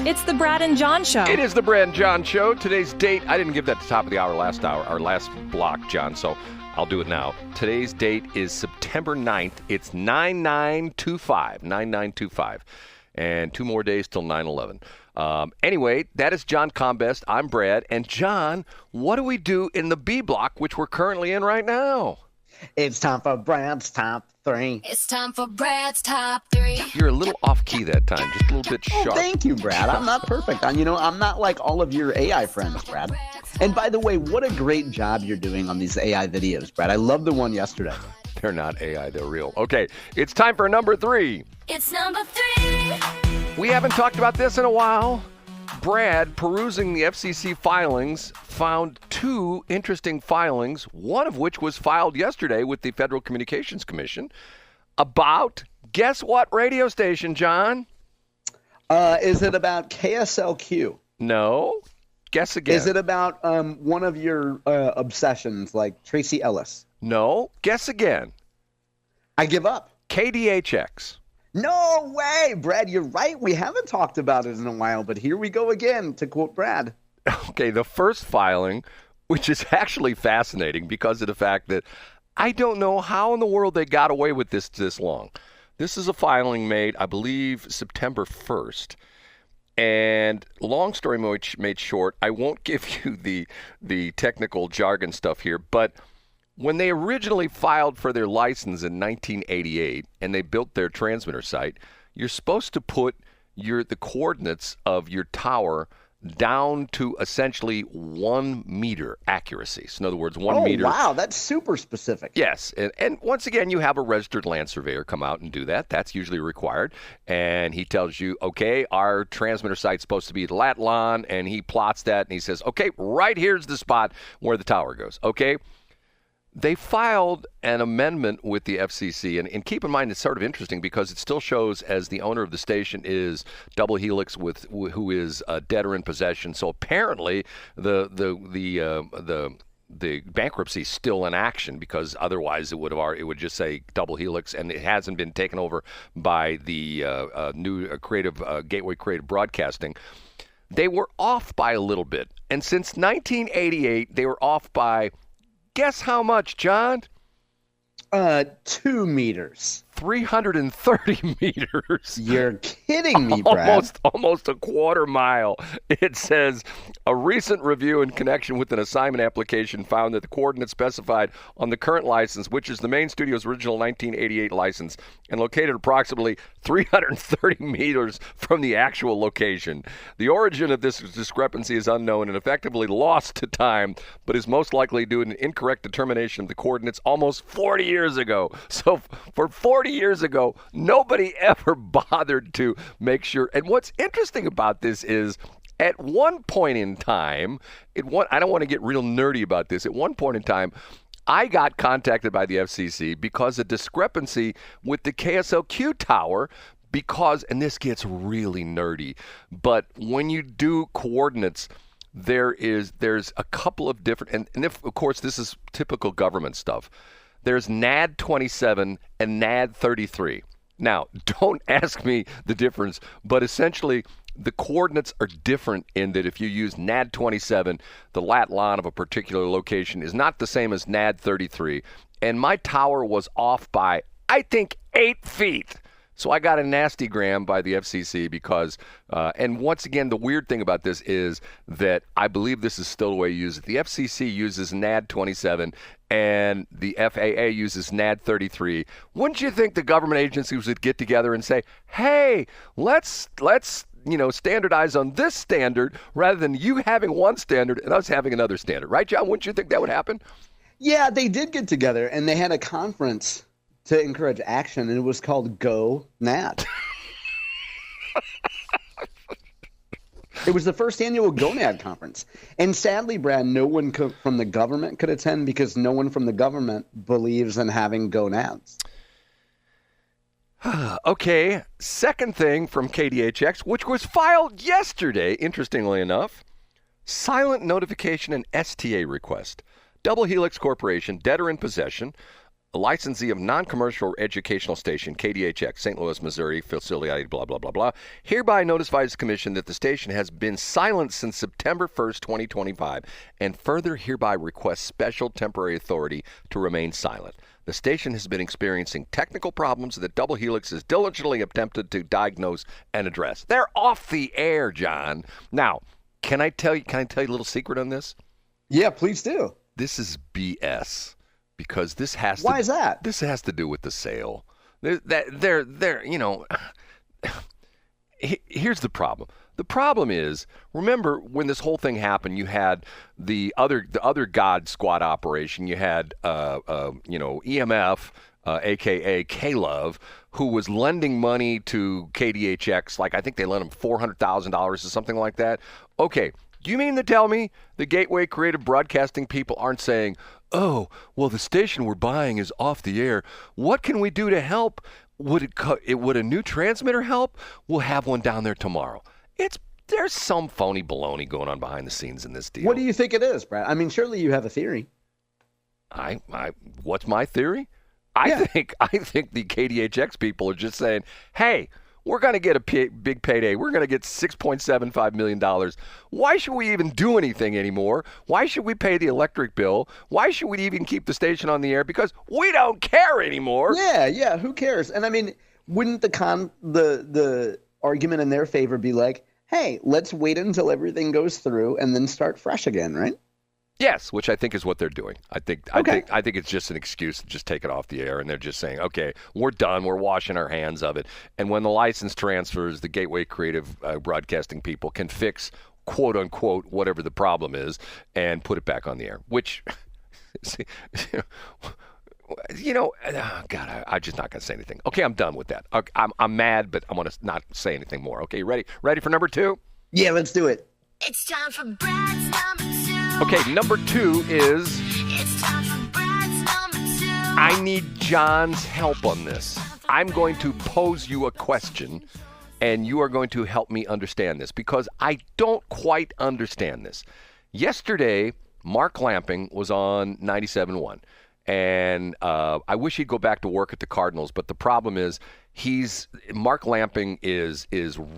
It's the Brad and John Show. It is the Brad and John Show. Today's date, I didn't give that at the top of the hour, our last block, John, so I'll do it now. Today's date is September 9th. It's 9925. And 2 more days till 9/11. Anyway, that is John Combest. I'm Brad. And John, what do we do in the B block, which we're currently in right now? It's time for Brad's Top 3. It's time for Brad's Top 3. You're a little off key that time, just a little bit sharp. Oh, thank you, Brad. I'm not perfect. I'm not like all of your AI friends, Brad. And by the way, what a great job you're doing on these AI videos, Brad. I love the one yesterday. They're not AI, they're real. Okay, it's time for number 3. It's number 3. We haven't talked about this in a while. Brad, perusing the FCC filings, found 2 interesting filings, one of which was filed yesterday with the Federal Communications Commission about, guess what radio station, John? Is it about KSLQ? No. Guess again. Is it about one of your obsessions, like Tracy Ellis? No. Guess again. I give up. KDHX. No way, Brad. You're right. We haven't talked about it in a while, but here we go again, to quote Brad. Okay, the first filing, which is actually fascinating because of the fact that I don't know how in the world they got away with this long. This is a filing made, I believe, September 1st. And long story made short, I won't give you the technical jargon stuff here, but when they originally filed for their license in 1988 and they built their transmitter site, you're supposed to put the coordinates of your tower down to essentially 1 meter accuracy. So in other words, 1 meter. Oh, wow, that's super specific. Yes, and once again, you have a registered land surveyor come out and do that. That's usually required. And he tells you, okay, our transmitter site's supposed to be at Latlan, and he plots that, and he says, okay, right here's the spot where the tower goes, okay? They filed an amendment with the FCC, and keep in mind it's sort of interesting because it still shows as the owner of the station is Double Helix, who is dead or in possession. So apparently the bankruptcy is still in action because otherwise it would just say Double Helix, and it hasn't been taken over by the new Gateway Creative Broadcasting. They were off by a little bit, and since 1988 they were off by. Guess how much, John? 2 meters. 330 meters. You're kidding me, Brad. Almost a quarter mile. It says, a recent review in connection with an assignment application found that the coordinates specified on the current license, which is the main studio's original 1988 license, and located approximately 330 meters from the actual location. The origin of this discrepancy is unknown and effectively lost to time, but is most likely due to an incorrect determination of the coordinates almost 40 years ago. So for 40 years ago, nobody ever bothered to make sure. And what's interesting about this is at one point in time, I don't want to get real nerdy about this. At one point in time, I got contacted by the FCC because of discrepancy with the KSLQ tower because, and this gets really nerdy, but when you do coordinates, there's a couple of different, and if, of course, this is typical government stuff. There's NAD 27 and NAD 33. Now, don't ask me the difference, but essentially the coordinates are different in that if you use NAD 27, the lat lon of a particular location is not the same as NAD 33. And my tower was off by, I think, 8 feet. So I got a nasty gram by the FCC because, and once again, the weird thing about this is that I believe this is still the way you use it. The FCC uses NAD 27 and the FAA uses NAD 33. Wouldn't you think the government agencies would get together and say, hey, let's standardize on this standard rather than you having one standard and us having another standard. Right, John? Wouldn't you think that would happen? Yeah, they did get together and they had a conference to encourage action, and it was called Go NAD. It was the first annual GoNAD conference. And sadly, Brad, no one from the government could attend because no one from the government believes in having GoNADs. Okay, second thing from KDHX, which was filed yesterday, interestingly enough, silent notification and STA request. Double Helix Corporation, debtor in possession, a licensee of non-commercial educational station, KDHX, St. Louis, Missouri, facility, blah, blah, blah, blah, hereby notifies the commission that the station has been silent since September 1st, 2025, and further hereby requests special temporary authority to remain silent. The station has been experiencing technical problems that Double Helix has diligently attempted to diagnose and address. They're off the air, John. Now, can I tell you a little secret on this? Yeah, please do. This is BS. Because this has Why is that? This has to do with the sale. Here's the problem. The problem is, remember when this whole thing happened, you had the other God Squad operation. You had EMF, aka K-Love, who was lending money to KDHX. Like I think they lent him $400,000 or something like that. Okay. Do you mean to tell me the Gateway Creative Broadcasting people aren't saying, oh, well, the station we're buying is off the air. What can we do to help? Would a new transmitter help? We'll have one down there tomorrow. There's some phony baloney going on behind the scenes in this deal. What do you think it is, Brad? I mean, surely you have a theory. What's my theory? I think the KDHX people are just saying, hey, we're going to get a big payday. We're going to get $6.75 million. Why should we even do anything anymore? Why should we pay the electric bill? Why should we even keep the station on the air? Because we don't care anymore. Yeah, who cares? And I mean, wouldn't the argument in their favor be like, hey, let's wait until everything goes through and then start fresh again, right? Yes, which I think is what they're doing. I think it's just an excuse to just take it off the air, and they're just saying, okay, we're done. We're washing our hands of it. And when the license transfers, the Gateway Creative Broadcasting people can fix, quote unquote, whatever the problem is, and put it back on the air. Which, God, I'm just not going to say anything. Okay, I'm done with that. I'm mad, but I'm going to not say anything more. Okay, ready? Ready for number 2? Yeah, let's do it. It's time for Brad's number 2. Okay, number 2 is It's time for Brad's number 2. I need John's help on this. I'm going to pose you a question, and you are going to help me understand this because I don't quite understand this. Yesterday, Mark Lamping was on 97.1, and I wish he'd go back to work at the Cardinals, but the problem is Mark Lamping is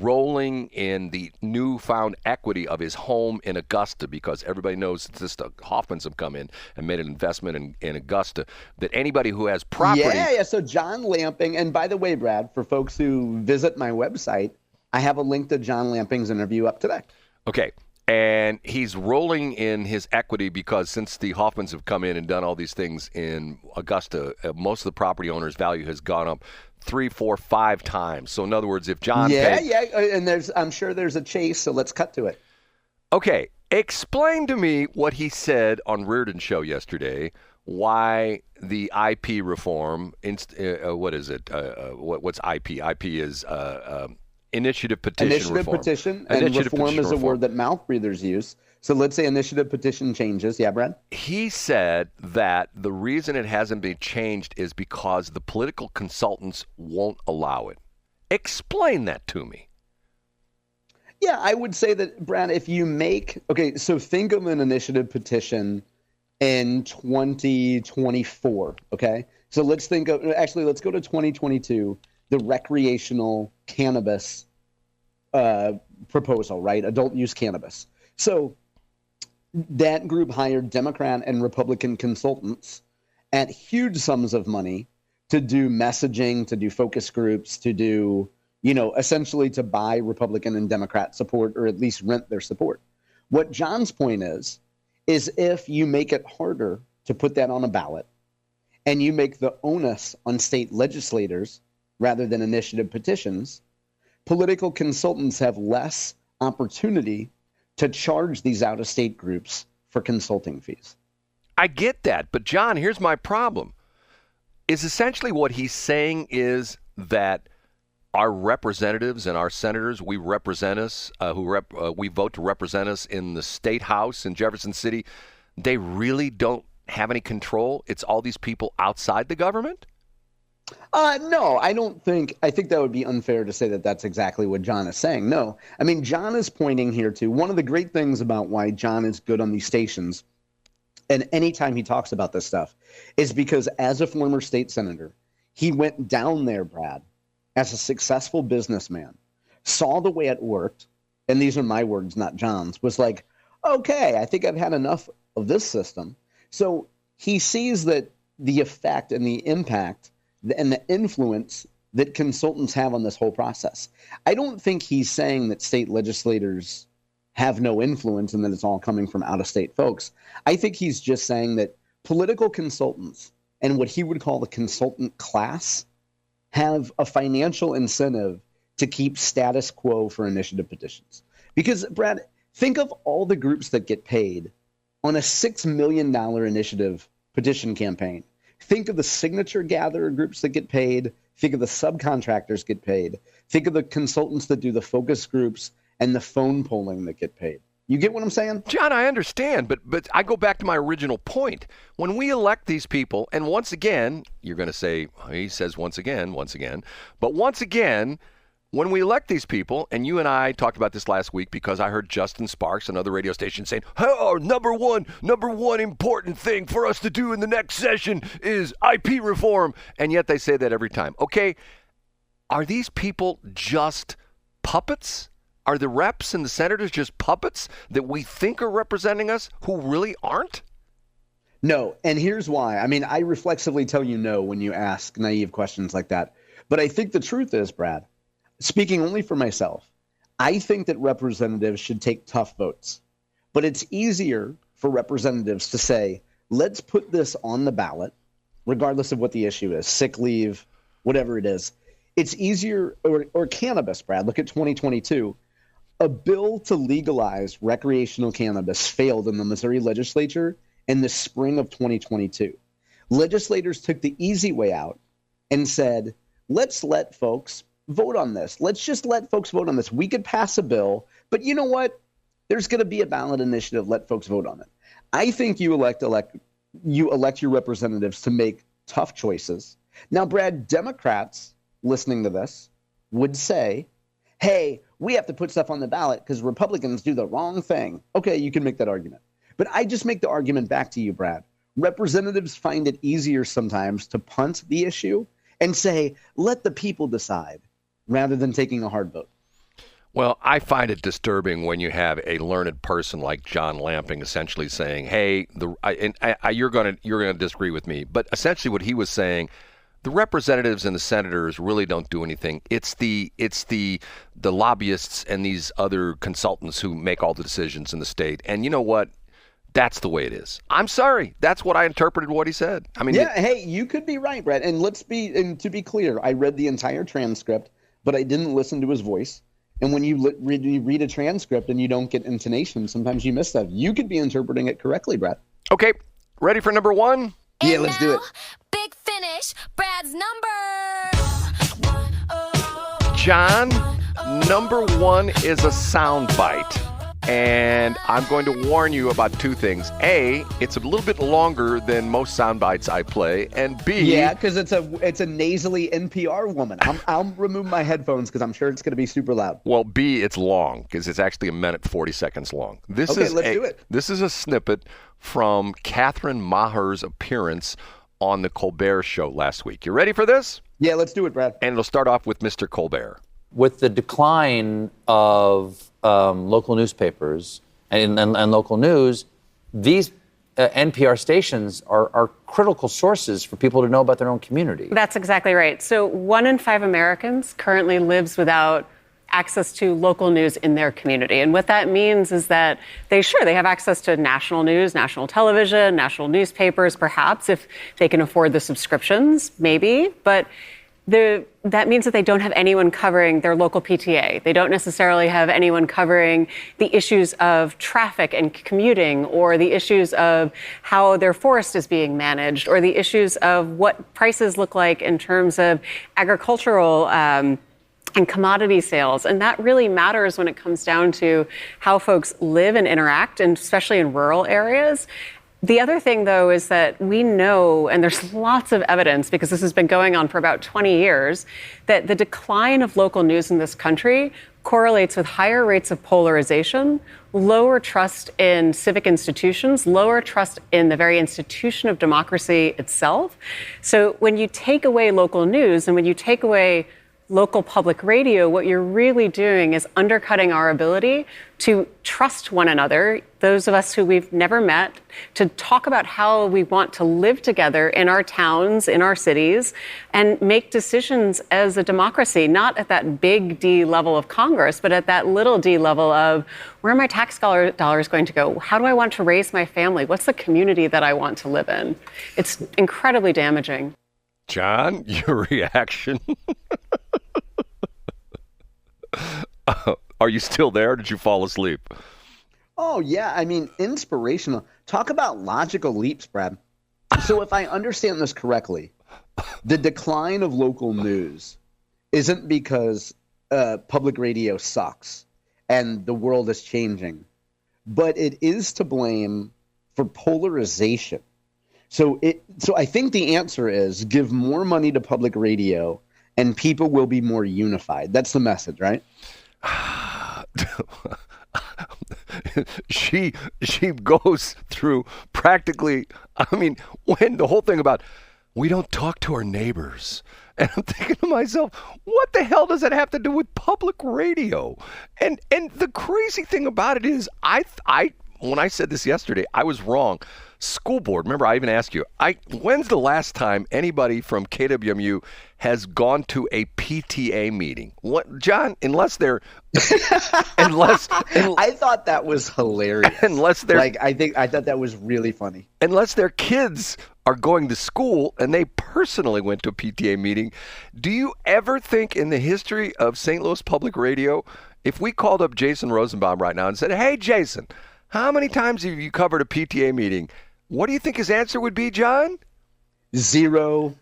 rolling in the newfound equity of his home in Augusta because everybody knows that the Hoffmans have come in and made an investment in Augusta. That anybody who has property. Yeah. So John Lamping, and by the way, Brad, for folks who visit my website, I have a link to John Lamping's interview up today. Okay. And he's rolling in his equity because since the Hoffmans have come in and done all these things in Augusta, most of the property owners' value has gone up 3, 4, 5 times. So in other words, if John and I'm sure there's a chase, so let's cut to it. Okay, explain to me what he said on Reardon's show yesterday, why the IP reform, what is it? What's IP? IP is initiative petition reform. Petition, and reform is a word that mouth breathers use. So let's say initiative petition changes. Yeah, Brad? He said that the reason it hasn't been changed is because the political consultants won't allow it. Explain that to me. Yeah, I would say that, Brad, if you so think of an initiative petition in 2024, okay? So let's go to 2022, the recreational cannabis proposal, right? Adult use cannabis. So that group hired Democrat and Republican consultants at huge sums of money to do messaging, to do focus groups, to do, essentially to buy Republican and Democrat support, or at least rent their support. What John's point is if you make it harder to put that on a ballot and you make the onus on state legislators rather than initiative petitions, political consultants have less opportunity to charge these out-of-state groups for consulting fees. I get that, but John, here's my problem. Is essentially what he's saying is that our representatives and our senators, we vote to represent us in the state house in Jefferson City, they really don't have any control? It's all these people outside the government? No, I think that would be unfair to say that that's exactly what John is saying. No, I mean, John is pointing here to one of the great things about why John is good on these stations and anytime he talks about this stuff, is because as a former state senator, he went down there, Brad, as a successful businessman, saw the way it worked, and these are my words, not John's, was like, okay, I think I've had enough of this system. So he sees that the effect and the impact and the influence that consultants have on this whole process. I don't think he's saying that state legislators have no influence and that it's all coming from out-of-state folks. I think he's just saying that political consultants and what he would call the consultant class have a financial incentive to keep status quo for initiative petitions. Because, Brad, think of all the groups that get paid on a $6 million initiative petition campaign. Think of the signature gatherer groups that get paid. Think of the subcontractors get paid. Think of the consultants that do the focus groups and the phone polling that get paid. You get what I'm saying? John, I understand, but I go back to my original point. When we elect these people, and once again, you're going to say, he says once again, but once again, when we elect these people, and you and I talked about this last week because I heard Justin Sparks, another radio station, saying, oh, number one important thing for us to do in the next session is IP reform. And yet they say that every time. Okay, are these people just puppets? Are the reps and the senators just puppets that we think are representing us who really aren't? No, and here's why. I mean, I reflexively tell you no when you ask naive questions like that. But I think the truth is, Brad, speaking only for myself, I think that representatives should take tough votes. But it's easier for representatives to say, let's put this on the ballot, regardless of what the issue is, sick leave, whatever it is. It's easier, or cannabis, Brad, look at 2022. A bill to legalize recreational cannabis failed in the Missouri legislature in the spring of 2022. Legislators took the easy way out and said, let's let folks vote on this. Let's just let folks vote on this. We could pass a bill, but you know what? There's going to be a ballot initiative. Let folks vote on it. I think you elect your representatives to make tough choices. Now, Brad, Democrats listening to this would say, hey, we have to put stuff on the ballot because Republicans do the wrong thing. Okay, you can make that argument. But I just make the argument back to you, Brad. Representatives find it easier sometimes to punt the issue and say, let the people decide, rather than taking a hard vote. Well, I find it disturbing when you have a learned person like John Lamping essentially saying, hey, you're going to disagree with me, but essentially what he was saying, the representatives and the senators really don't do anything. It's the lobbyists and these other consultants who make all the decisions in the state. And you know what? That's the way it is. I'm sorry. That's what I interpreted what he said. I mean, yeah. Hey, you could be right, Brett. And to be clear, I read the entire transcript, but I didn't listen to his voice. And when you read a transcript and you don't get intonation, sometimes you miss stuff. You could be interpreting it correctly, Brett. Okay. Ready for number one? Yeah, let's do it. Big finish, Brad's number. John, number one is a soundbite. And I'm going to warn you about two things. A, it's a little bit longer than most sound bites I play. And B... Yeah, because it's a nasally NPR woman. I'll remove my headphones because I'm sure it's going to be super loud. Well, B, it's long because it's actually 1 minute 40 seconds long. Let's do it. This is a snippet from Katherine Maher's appearance on the Colbert Show last week. You ready for this? Yeah, let's do it, Brad. And it'll start off with Mr. Colbert. With the decline of local newspapers and local news, these NPR stations are critical sources for people to know about their own community. That's exactly right. So 1 in 5 Americans currently lives without access to local news in their community. And what that means is that they have access to national news, national television, national newspapers, perhaps, if they can afford the subscriptions, maybe. But that means that they don't have anyone covering their local PTA. They don't necessarily have anyone covering the issues of traffic and commuting, or the issues of how their forest is being managed, or the issues of what prices look like in terms of agricultural and commodity sales. And that really matters when it comes down to how folks live and interact, and especially in rural areas. The other thing, though, is that we know, and there's lots of evidence because this has been going on for about 20 years, that the decline of local news in this country correlates with higher rates of polarization, lower trust in civic institutions, lower trust in the very institution of democracy itself. So when you take away local news and when you take away local public radio, what you're really doing is undercutting our ability to trust one another, those of us who we've never met, to talk about how we want to live together in our towns, in our cities, and make decisions as a democracy, not at that big D level of Congress, but at that little d level of where are my tax dollars going to go? How do I want to raise my family? What's the community that I want to live in? It's incredibly damaging. John, your reaction? Are you still there? Or did you fall asleep? Oh, yeah. I mean, inspirational. Talk about logical leaps, Brad. So if I understand this correctly, the decline of local news isn't because public radio sucks and the world is changing, but it is to blame for polarization. So I think the answer is give more money to public radio and people will be more unified. That's the message, right? She goes through practically, I mean, when the whole thing about we don't talk to our neighbors. And I'm thinking to myself, what the hell does that have to do with public radio? And the crazy thing about it is I when I said this yesterday, I was wrong. School board, remember I even asked you, when's the last time anybody from KWMU has gone to a PTA meeting? What, John, unless I thought that was hilarious. Unless they're I thought that was really funny. Unless their kids are going to school and they personally went to a PTA meeting, do you ever think in the history of St. Louis Public Radio, if we called up Jason Rosenbaum right now and said, hey, Jason, how many times have you covered a PTA meeting? What do you think his answer would be, John? 0.0.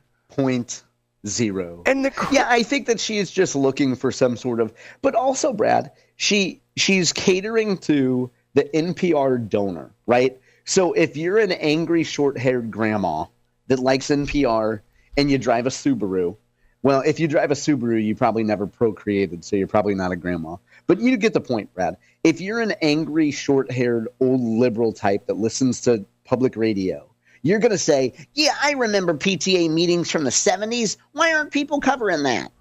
And I think that she is just looking for some sort of, but also, Brad, she's catering to the NPR donor, right? So if you're an angry short-haired grandma that likes NPR and you drive a Subaru, well, if you drive a Subaru, you probably never procreated, so you're probably not a grandma. But you get the point, Brad. If you're an angry, short-haired, old liberal type that listens to public radio, you're going to say, yeah, I remember PTA meetings from the 70s. Why aren't people covering that?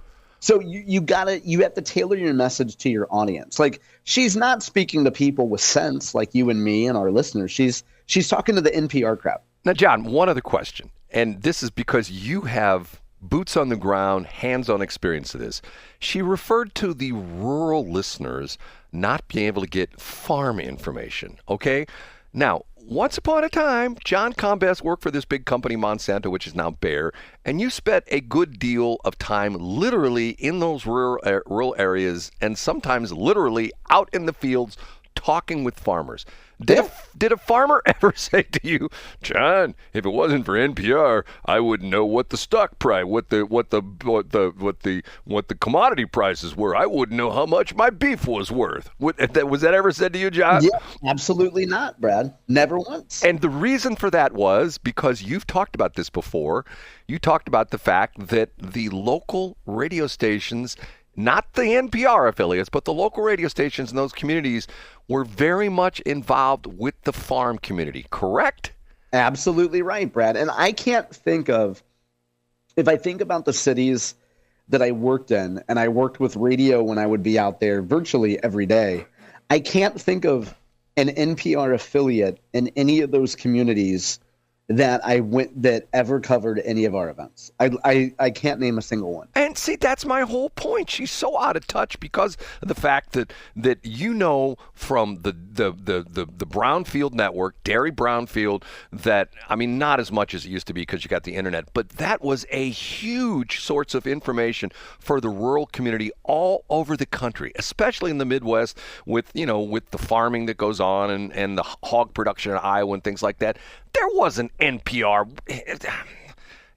So you have to tailor your message to your audience. Like, she's not speaking to people with sense like you and me and our listeners. She's talking to the NPR crowd. Now, John, one other question, and this is because you have boots on the ground, hands-on experience of this. She referred to the rural listeners not being able to get farm information, okay? Now, once upon a time, John Combest worked for this big company, Monsanto, which is now Bayer, and you spent a good deal of time literally in those rural areas and sometimes literally out in the fields talking with farmers. Did a farmer ever say to you, John, if it wasn't for NPR, I wouldn't know what the stock price, what the commodity prices were. I wouldn't know how much my beef was worth. Was that ever said to you, John? Yeah, absolutely not, Brad. Never once. And the reason for that was because you've talked about this before. You talked about the fact that the local radio stations, not the NPR affiliates, but the local radio stations in those communities were very much involved with the farm community, correct? Absolutely right, Brad. And I can't think of, if I think about the cities that I worked in, and I worked with radio when I would be out there virtually every day, I can't think of an NPR affiliate in any of those communities that ever covered any of our events. I can't name a single one. And see, that's my whole point. She's so out of touch because of the fact that you know from the Brownfield network, Dairy Brownfield, that, I mean, not as much as it used to be because you got the internet, but that was a huge source of information for the rural community all over the country, especially in the Midwest with the farming that goes on and the hog production in Iowa and things like that. There wasn't NPR.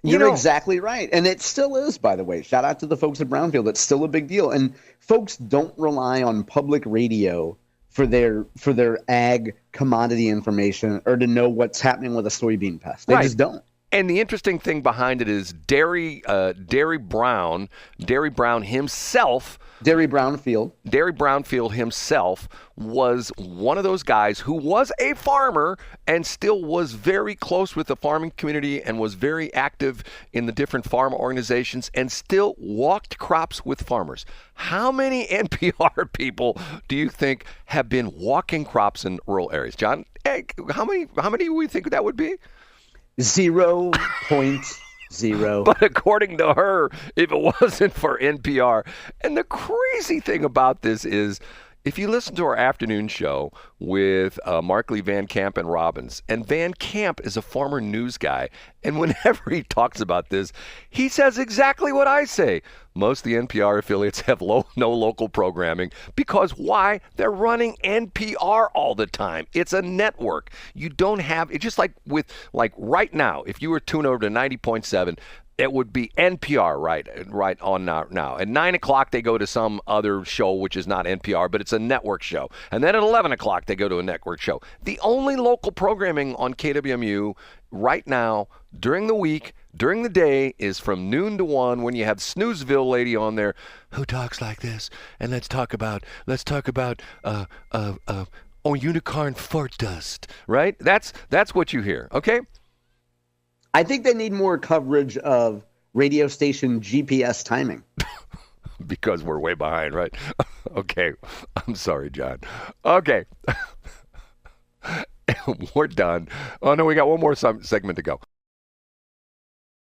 You're exactly right. And it still is, by the way. Shout out to the folks at Brownfield. It's still a big deal. And folks don't rely on public radio for their ag commodity information or to know what's happening with a soybean pest. They just don't. And the interesting thing behind it is Derry Brownfield himself was one of those guys who was a farmer and still was very close with the farming community and was very active in the different farm organizations and still walked crops with farmers. How many NPR people do you think have been walking crops in rural areas? John, how many do we think that would be? 0.0. But according to her, if it wasn't for NPR, and the crazy thing about this is, if you listen to our afternoon show with Markley, Van Camp, and Robbins, and Van Camp is a former news guy, and whenever he talks about this, he says exactly what I say. Most of the NPR affiliates have no local programming because why? They're running NPR all the time. It's a network. You don't have it. Just like right now, if you were tuned over to 90.7, it would be NPR right on now. At 9 o'clock, they go to some other show, which is not NPR, but it's a network show. And then at 11 o'clock, they go to a network show. The only local programming on KWMU right now, during the week, during the day, is from noon to 1 when you have Snoozeville lady on there who talks like this. And let's talk about unicorn fart dust, right? That's what you hear, okay? I think they need more coverage of radio station GPS timing. Because we're way behind, right? Okay. I'm sorry, John. Okay. We're done. Oh, no, we got one more segment to go.